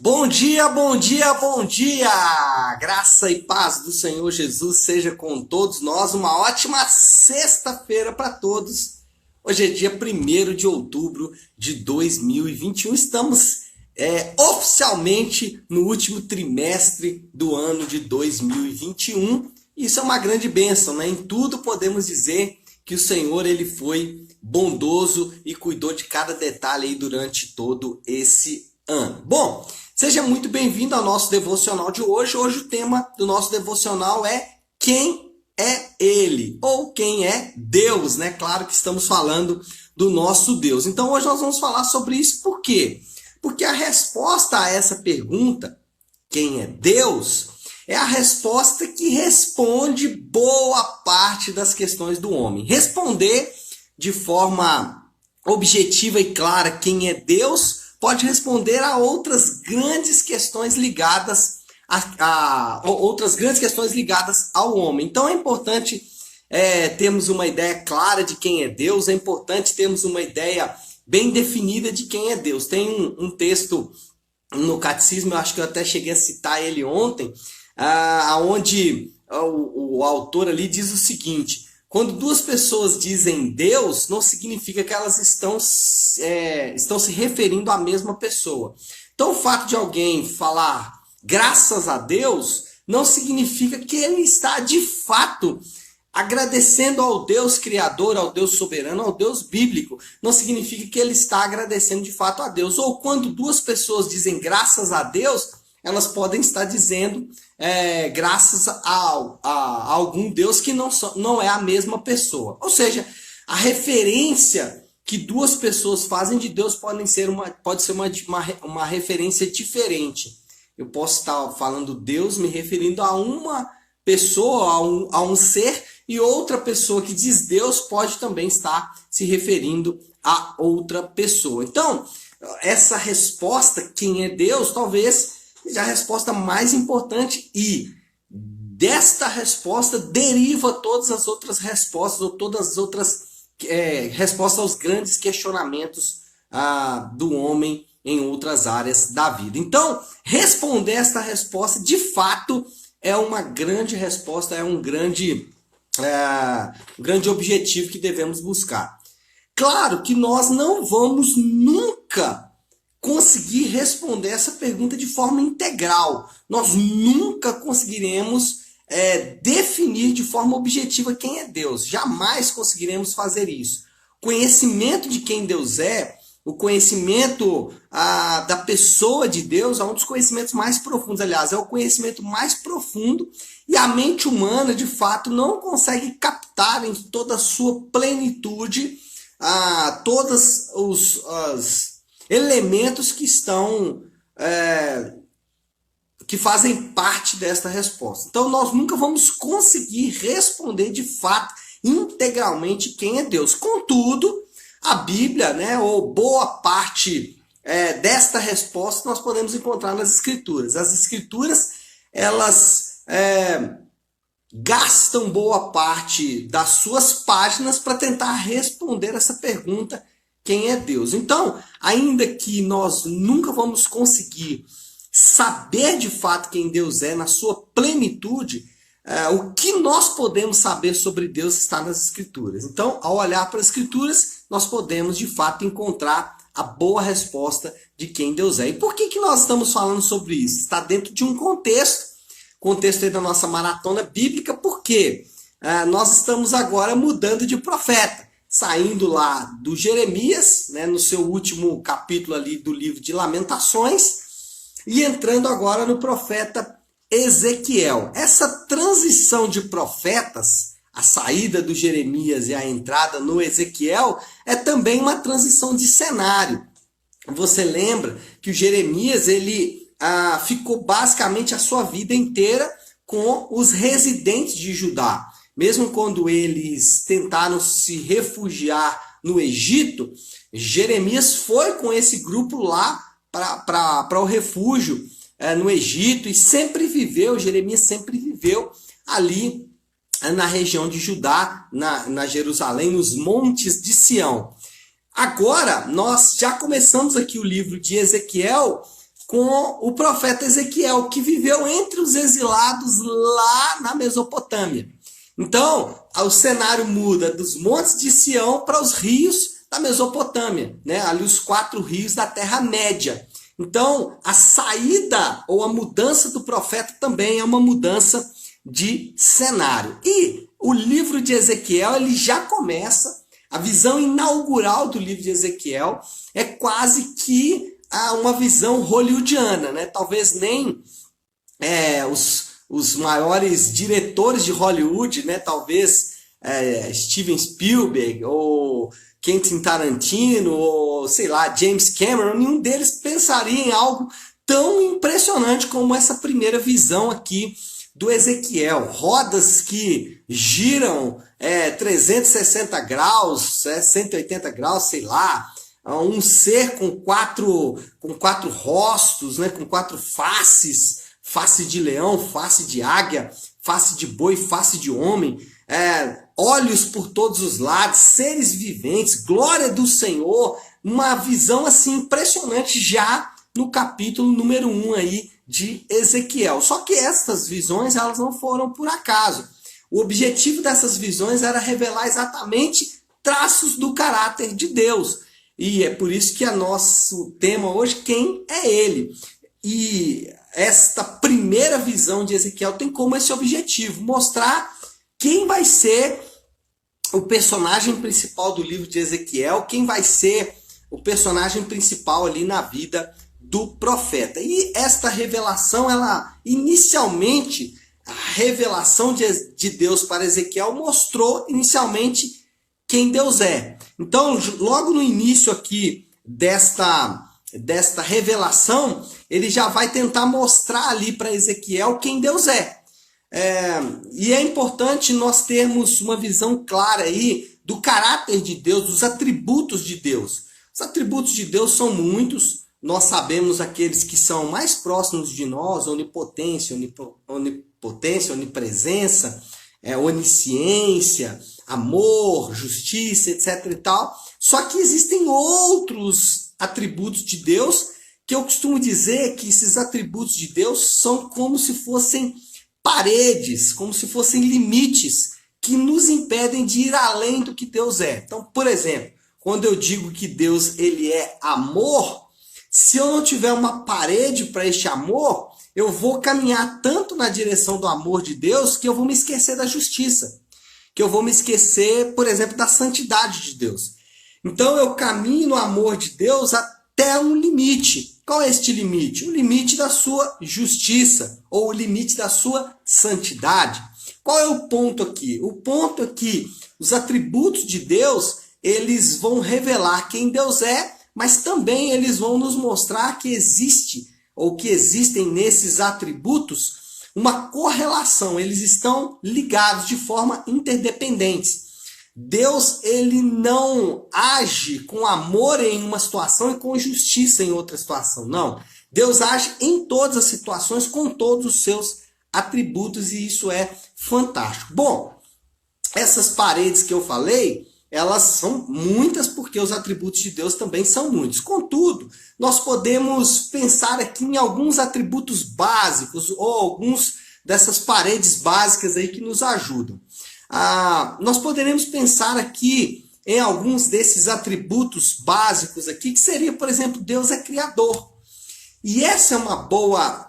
Bom dia, bom dia, bom dia! Graça e paz do Senhor Jesus seja com todos nós. Uma ótima sexta-feira para todos. Hoje é dia 1º de outubro de 2021. Estamos oficialmente no último trimestre do ano de 2021. Isso é uma grande bênção, né? Em tudo podemos dizer que o Senhor ele foi bondoso e cuidou de cada detalhe aí durante todo esse ano. Bom, seja muito bem-vindo ao nosso devocional de hoje. Hoje o tema do nosso devocional é quem é Ele? Ou quem é Deus, né? Claro que estamos falando do nosso Deus. Então hoje nós vamos falar sobre isso. Por quê? Porque a resposta a essa pergunta, quem é Deus, é a resposta que responde boa parte das questões do homem. Responder de forma objetiva e clara quem é Deus pode responder a outras grandes questões ligadas ao homem. Então é importante termos uma ideia clara de quem é Deus, é importante termos uma ideia bem definida de quem é Deus. Tem um texto no Catecismo, eu acho que eu até cheguei a citar ele ontem, onde o autor ali diz o seguinte: quando duas pessoas dizem Deus, não significa que elas estão se referindo à mesma pessoa. Então, o fato de alguém falar graças a Deus não significa que ele está de fato agradecendo ao Deus Criador, ao Deus soberano, ao Deus bíblico. Não significa que ele está agradecendo de fato a Deus. Ou quando duas pessoas dizem graças a Deus, elas podem estar dizendo graças a algum Deus que não é a mesma pessoa. Ou seja, a referência que duas pessoas fazem de Deus pode ser uma referência diferente. Eu posso estar falando Deus me referindo a uma pessoa, a um ser, e outra pessoa que diz Deus pode também estar se referindo a outra pessoa. Então, essa resposta, quem é Deus, talvez seja a resposta mais importante, e desta resposta deriva todas as outras respostas, ou todas as outras respostas aos grandes questionamentos do homem em outras áreas da vida. Então, responder esta resposta, de fato, é uma grande resposta, é um grande objetivo que devemos buscar. Claro que nós não vamos nunca conseguir responder essa pergunta de forma integral. Nós nunca conseguiremos definir de forma objetiva quem é Deus. Jamais conseguiremos fazer isso. O conhecimento de quem Deus é, o conhecimento da pessoa de Deus é um dos conhecimentos mais profundos. Aliás, é o conhecimento mais profundo, e a mente humana, de fato, não consegue captar em toda a sua plenitude todos os elementos que estão que fazem parte desta resposta. Então nós nunca vamos conseguir responder de fato integralmente quem é Deus. Contudo, a Bíblia, ou boa parte desta resposta nós podemos encontrar nas Escrituras. As Escrituras, elas gastam boa parte das suas páginas para tentar responder essa pergunta, quem é Deus? Então, ainda que nós nunca vamos conseguir saber de fato quem Deus é na sua plenitude, o que nós podemos saber sobre Deus está nas Escrituras. Então, ao olhar para as Escrituras, nós podemos de fato encontrar a boa resposta de quem Deus é. E por que nós estamos falando sobre isso? Está dentro de um contexto aí da nossa maratona bíblica, porque nós estamos agora mudando de profeta, saindo lá do Jeremias, no seu último capítulo ali do livro de Lamentações, e entrando agora no profeta Ezequiel. Essa transição de profetas, a saída do Jeremias e a entrada no Ezequiel, é também uma transição de cenário. Você lembra que o Jeremias ele ficou basicamente a sua vida inteira com os residentes de Judá. Mesmo quando eles tentaram se refugiar no Egito, Jeremias foi com esse grupo lá para o refúgio no Egito, e Jeremias sempre viveu ali na região de Judá, na Jerusalém, nos montes de Sião. Agora, nós já começamos aqui o livro de Ezequiel com o profeta Ezequiel, que viveu entre os exilados lá na Mesopotâmia. Então, o cenário muda dos montes de Sião para os rios da Mesopotâmia, né? Ali os 4 rios da Terra-média. Então, a saída ou a mudança do profeta também é uma mudança de cenário. E o livro de Ezequiel, ele já começa, a visão inaugural do livro de Ezequiel é quase que uma visão hollywoodiana, né? Talvez nem os maiores diretores de Hollywood, né? Talvez Steven Spielberg ou Quentin Tarantino ou, sei lá, James Cameron, nenhum deles pensaria em algo tão impressionante como essa primeira visão aqui do Ezequiel. Rodas que giram 360 graus, 180 graus, sei lá, um ser com quatro rostos, né, com 4 faces, face de leão, face de águia, face de boi, face de homem, olhos por todos os lados, seres viventes, glória do Senhor, uma visão assim impressionante já no capítulo número 1 aí de Ezequiel. Só que essas visões, elas não foram por acaso. O objetivo dessas visões era revelar exatamente traços do caráter de Deus. E é por isso que é nosso tema hoje, quem é ele? E esta primeira visão de Ezequiel tem como esse objetivo, mostrar quem vai ser o personagem principal do livro de Ezequiel, quem vai ser o personagem principal ali na vida do profeta. E esta revelação, ela inicialmente, a revelação de Deus para Ezequiel mostrou inicialmente quem Deus é. Então, logo no início aqui desta revelação, ele já vai tentar mostrar ali para Ezequiel quem Deus é. E é importante nós termos uma visão clara aí do caráter de Deus, dos atributos de Deus. Os atributos de Deus são muitos, nós sabemos aqueles que são mais próximos de nós, onipotência, onipresença, onisciência, amor, justiça, etc. e tal. Só que existem outros atributos de Deus que eu costumo dizer que esses atributos de Deus são como se fossem paredes, como se fossem limites que nos impedem de ir além do que Deus é. Então, por exemplo, quando eu digo que Deus ele é amor, se eu não tiver uma parede para este amor, eu vou caminhar tanto na direção do amor de Deus que eu vou me esquecer da justiça, que eu vou me esquecer, por exemplo, da santidade de Deus. Então eu caminho no amor de Deus até um limite. Qual é este limite? O limite da sua justiça, ou o limite da sua santidade. Qual é o ponto aqui? O ponto é que os atributos de Deus, eles vão revelar quem Deus é, mas também eles vão nos mostrar que existe, ou que existem nesses atributos, uma correlação. Eles estão ligados de forma interdependente. Deus, ele não age com amor em uma situação e com justiça em outra situação. Não. Deus age em todas as situações com todos os seus atributos e isso é fantástico. Bom, essas paredes que eu falei, elas são muitas porque os atributos de Deus também são muitos. Contudo, nós podemos pensar aqui em alguns atributos básicos ou alguns dessas paredes básicas aí que nos ajudam. Nós poderemos pensar aqui em alguns desses atributos básicos aqui, que seria, por exemplo, Deus é criador. E essa é uma boa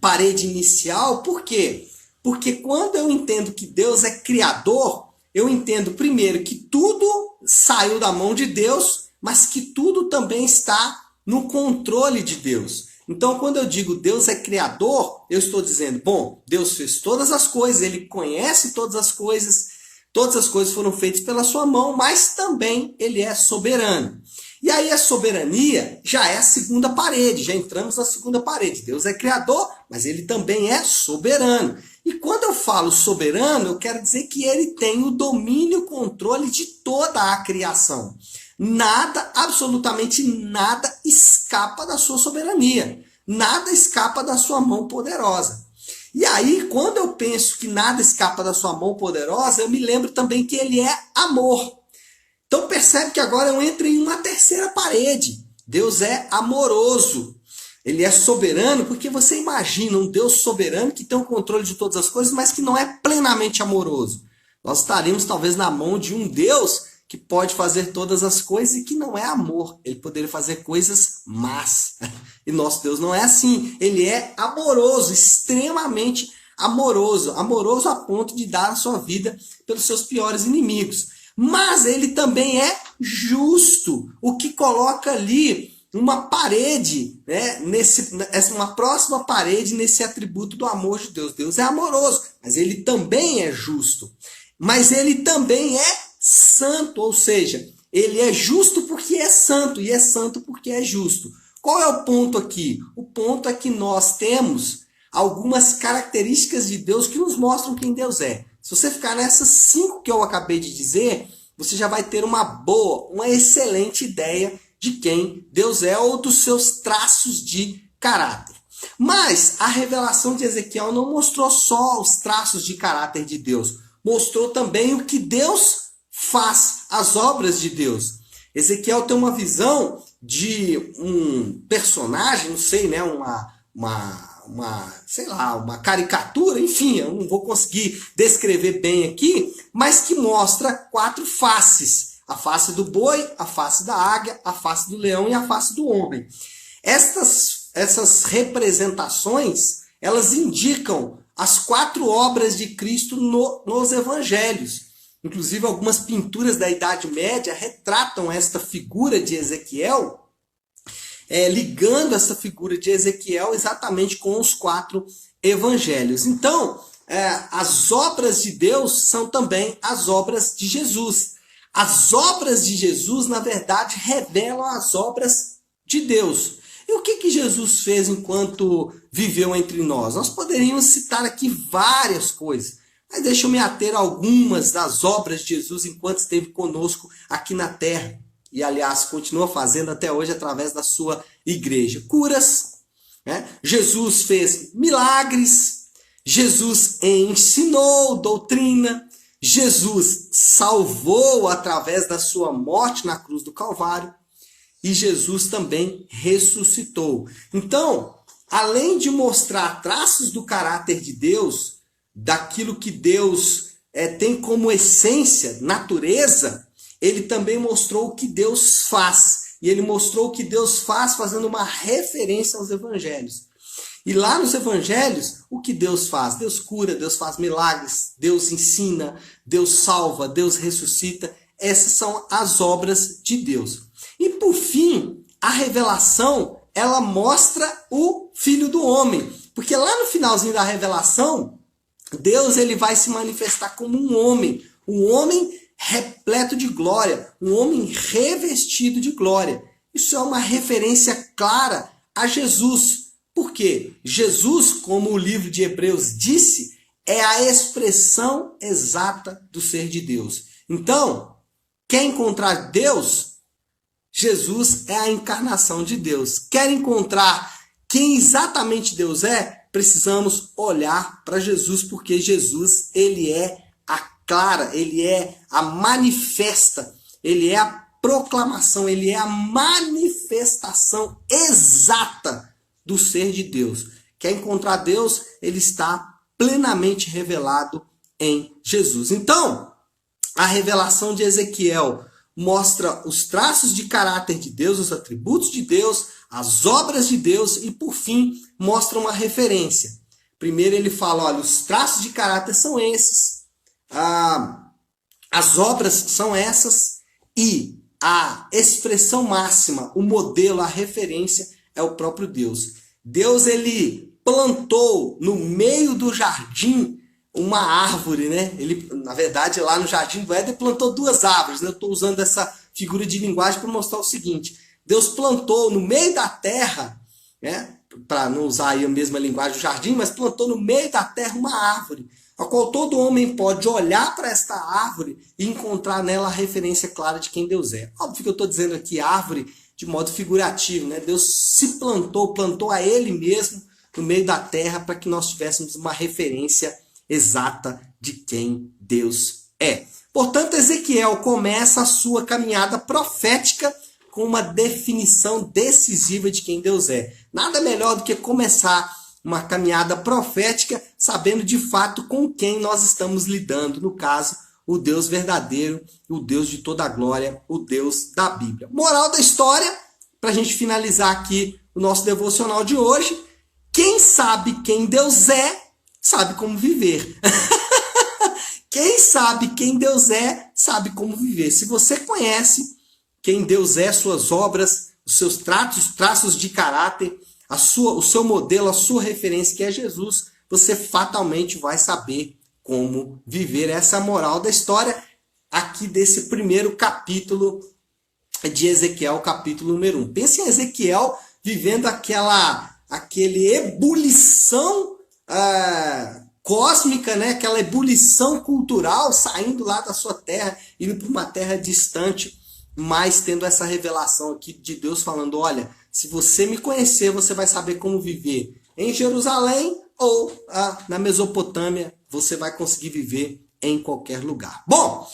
parede inicial, por quê? Porque quando eu entendo que Deus é criador, eu entendo primeiro que tudo saiu da mão de Deus, mas que tudo também está no controle de Deus. Então, quando eu digo Deus é criador, eu estou dizendo, bom, Deus fez todas as coisas, Ele conhece todas as coisas foram feitas pela sua mão, mas também Ele é soberano. E aí a soberania já é a segunda parede, já entramos na segunda parede. Deus é criador, mas Ele também é soberano. E quando eu falo soberano, eu quero dizer que Ele tem o domínio e o controle de toda a criação. Nada, absolutamente nada escapa da sua soberania. Nada escapa da sua mão poderosa. E aí, quando eu penso que nada escapa da sua mão poderosa, eu me lembro também que Ele é amor. Então percebe que agora eu entro em uma terceira parede. Deus é amoroso. Ele é soberano porque você imagina um Deus soberano que tem o controle de todas as coisas, mas que não é plenamente amoroso. Nós estaríamos talvez na mão de um Deus que pode fazer todas as coisas e que não é amor. Ele poderia fazer coisas más. E nosso Deus não é assim. Ele é amoroso, extremamente amoroso. Amoroso a ponto de dar a sua vida pelos seus piores inimigos. Mas ele também é justo, o que coloca ali uma parede, né, uma próxima parede nesse atributo do amor de Deus. Deus é amoroso, mas ele também é justo. Mas ele também é santo, ou seja, ele é justo porque é santo, e é santo porque é justo. Qual é o ponto aqui? O ponto é que nós temos algumas características de Deus que nos mostram quem Deus é. Se você ficar nessas 5 que eu acabei de dizer, você já vai ter uma excelente ideia de quem Deus é ou dos seus traços de caráter. Mas a revelação de Ezequiel não mostrou só os traços de caráter de Deus, mostrou também o que Deus faz, as obras de Deus. Ezequiel tem uma visão de um personagem, não sei, né, uma caricatura, enfim, eu não vou conseguir descrever bem aqui, mas que mostra 4 faces. A face do boi, a face da águia, a face do leão e a face do homem. Essas representações, elas indicam as 4 obras de Cristo nos evangelhos. Inclusive, algumas pinturas da Idade Média retratam esta figura de Ezequiel, ligando essa figura de Ezequiel exatamente com os 4 evangelhos. Então, as obras de Deus são também as obras de Jesus. As obras de Jesus, na verdade, revelam as obras de Deus. E o que Jesus fez enquanto viveu entre nós? Nós poderíamos citar aqui várias coisas, mas deixa eu me ater a algumas das obras de Jesus enquanto esteve conosco aqui na terra. E, aliás, continua fazendo até hoje através da sua igreja. Curas, né? Jesus fez milagres, Jesus ensinou doutrina, Jesus salvou através da sua morte na cruz do Calvário e Jesus também ressuscitou. Então, além de mostrar traços do caráter de Deus, daquilo que Deus tem como essência, natureza, ele também mostrou o que Deus faz. E ele mostrou o que Deus faz fazendo uma referência aos evangelhos. E lá nos evangelhos, o que Deus faz? Deus cura, Deus faz milagres, Deus ensina, Deus salva, Deus ressuscita. Essas são as obras de Deus. E por fim, a revelação, ela mostra o Filho do Homem. Porque lá no finalzinho da revelação, Deus ele vai se manifestar como um homem repleto de glória, um homem revestido de glória. Isso é uma referência clara a Jesus. Por quê? Jesus, como o livro de Hebreus disse, é a expressão exata do ser de Deus. Então, quer encontrar Deus? Jesus é a encarnação de Deus. Quer encontrar quem exatamente Deus é? Precisamos olhar para Jesus, porque Jesus, ele é a clara, ele é a manifesta, ele é a proclamação, ele é a manifestação exata do ser de Deus. Quer encontrar Deus? Ele está plenamente revelado em Jesus. Então, a revelação de Ezequiel mostra os traços de caráter de Deus, os atributos de Deus, as obras de Deus e, por fim, mostra uma referência. Primeiro ele fala, olha, os traços de caráter são esses, as obras são essas e a expressão máxima, o modelo, a referência é o próprio Deus. Deus, ele plantou no meio do jardim uma árvore, né? Ele, na verdade, lá no Jardim do Éden, plantou 2 árvores, né? Eu estou usando essa figura de linguagem para mostrar o seguinte. Deus plantou no meio da terra, né? Para não usar aí a mesma linguagem do jardim, mas plantou no meio da terra uma árvore, a qual todo homem pode olhar para esta árvore e encontrar nela a referência clara de quem Deus é. Óbvio que eu estou dizendo aqui árvore de modo figurativo, né? Deus se plantou a ele mesmo no meio da terra para que nós tivéssemos uma referência exata de quem Deus é. Portanto, Ezequiel começa a sua caminhada profética com uma definição decisiva de quem Deus é. Nada melhor do que começar uma caminhada profética sabendo de fato com quem nós estamos lidando. No caso, o Deus verdadeiro, o Deus de toda a glória, o Deus da Bíblia. Moral da história, para a gente finalizar aqui o nosso devocional de hoje: quem sabe quem Deus é, sabe como viver. Quem sabe quem Deus é, sabe como viver. Se você conhece quem Deus é, suas obras, os seus traços de caráter, o seu modelo, a sua referência, que é Jesus, você fatalmente vai saber como viver. Essa é a moral da história aqui desse primeiro capítulo de Ezequiel, capítulo número 1. Pense em Ezequiel vivendo aquele ebulição cósmica, né? Aquela ebulição cultural, saindo lá da sua terra, indo para uma terra distante, mas tendo essa revelação aqui de Deus falando: olha, se você me conhecer, você vai saber como viver em Jerusalém ou na Mesopotâmia, você vai conseguir viver em qualquer lugar. Bom,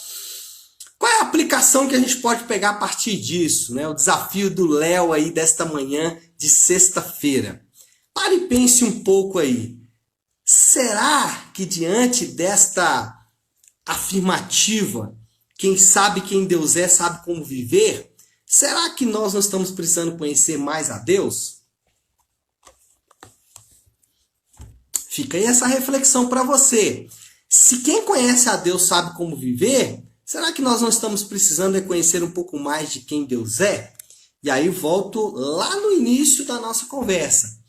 qual é a aplicação que a gente pode pegar a partir disso, né? O desafio do Léo aí desta manhã de sexta-feira. Pare e pense um pouco aí. Será que diante desta afirmativa, quem sabe quem Deus é, sabe como viver, será que nós não estamos precisando conhecer mais a Deus? Fica aí essa reflexão para você. Se quem conhece a Deus sabe como viver, será que nós não estamos precisando conhecer um pouco mais de quem Deus é? E aí volto lá no início da nossa conversa.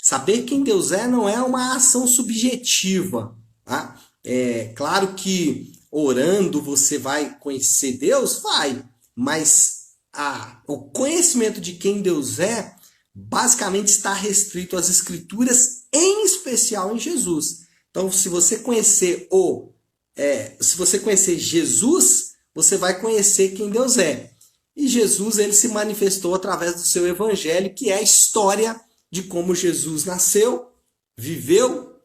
Saber quem Deus é não é uma ação subjetiva. Tá? É claro que orando você vai conhecer Deus? Vai. Mas o conhecimento de quem Deus é basicamente está restrito às Escrituras, em especial em Jesus. Então, se você conhecer Jesus, você vai conhecer quem Deus é. E Jesus, ele se manifestou através do seu evangelho, que é a história de como Jesus nasceu, viveu,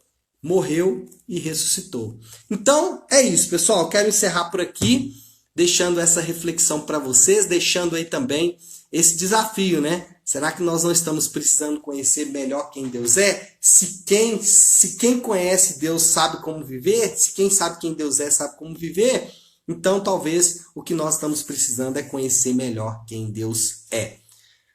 morreu e ressuscitou. Então, é isso, pessoal. Eu quero encerrar por aqui, deixando essa reflexão para vocês, deixando aí também esse desafio, né? Será que nós não estamos precisando conhecer melhor quem Deus é? Se quem conhece Deus sabe como viver, se quem sabe quem Deus é sabe como viver, então talvez o que nós estamos precisando é conhecer melhor quem Deus é.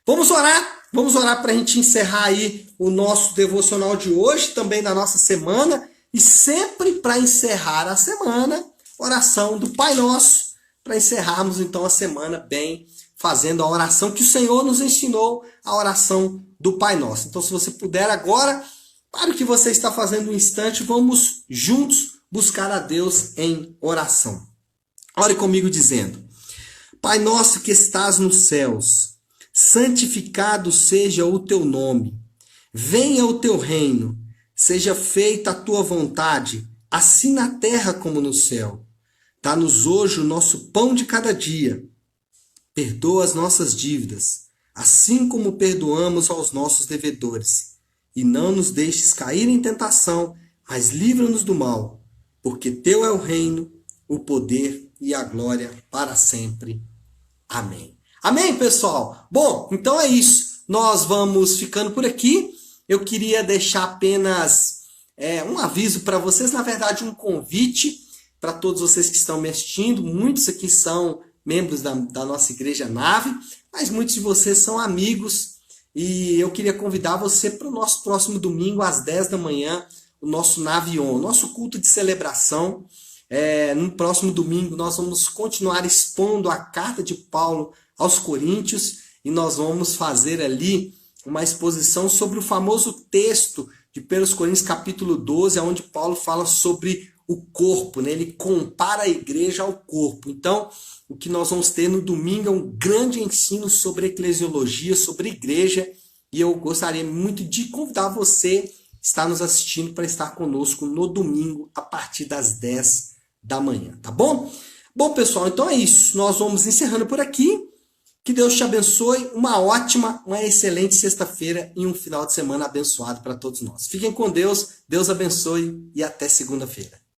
Vamos orar para a gente encerrar aí o nosso devocional de hoje, também da nossa semana, e sempre para encerrar a semana, oração do Pai Nosso, para encerrarmos então a semana bem, fazendo a oração que o Senhor nos ensinou, a oração do Pai Nosso. Então, se você puder agora, para o que você está fazendo um instante, vamos juntos buscar a Deus em oração. Ore comigo dizendo: Pai nosso que estás nos céus, santificado seja o teu nome. Venha o teu reino, seja feita a tua vontade, assim na terra como no céu. Dá-nos hoje o nosso pão de cada dia. Perdoa as nossas dívidas, assim como perdoamos aos nossos devedores. E não nos deixes cair em tentação, mas livra-nos do mal, porque teu é o reino, o poder e a glória para sempre. Amém. Amém, pessoal? Bom, então é isso. Nós vamos ficando por aqui. Eu queria deixar apenas um aviso para vocês, na verdade um convite para todos vocês que estão me assistindo. Muitos aqui são membros da nossa igreja Nave, mas muitos de vocês são amigos e eu queria convidar você para o nosso próximo domingo às 10 da manhã, o nosso Nave On, nosso culto de celebração. No próximo domingo nós vamos continuar expondo a carta de Paulo aos Coríntios e nós vamos fazer ali uma exposição sobre o famoso texto de 1 Coríntios capítulo 12, onde Paulo fala sobre o corpo, né? Ele compara a igreja ao corpo. Então, o que nós vamos ter no domingo é um grande ensino sobre eclesiologia, sobre igreja, e eu gostaria muito de convidar você que está nos assistindo para estar conosco no domingo a partir das 10 da manhã, tá bom? Bom, pessoal, então é isso. Nós vamos encerrando por aqui. Que Deus te abençoe. Uma excelente sexta-feira e um final de semana abençoado para todos nós. Fiquem com Deus, Deus abençoe e até segunda-feira.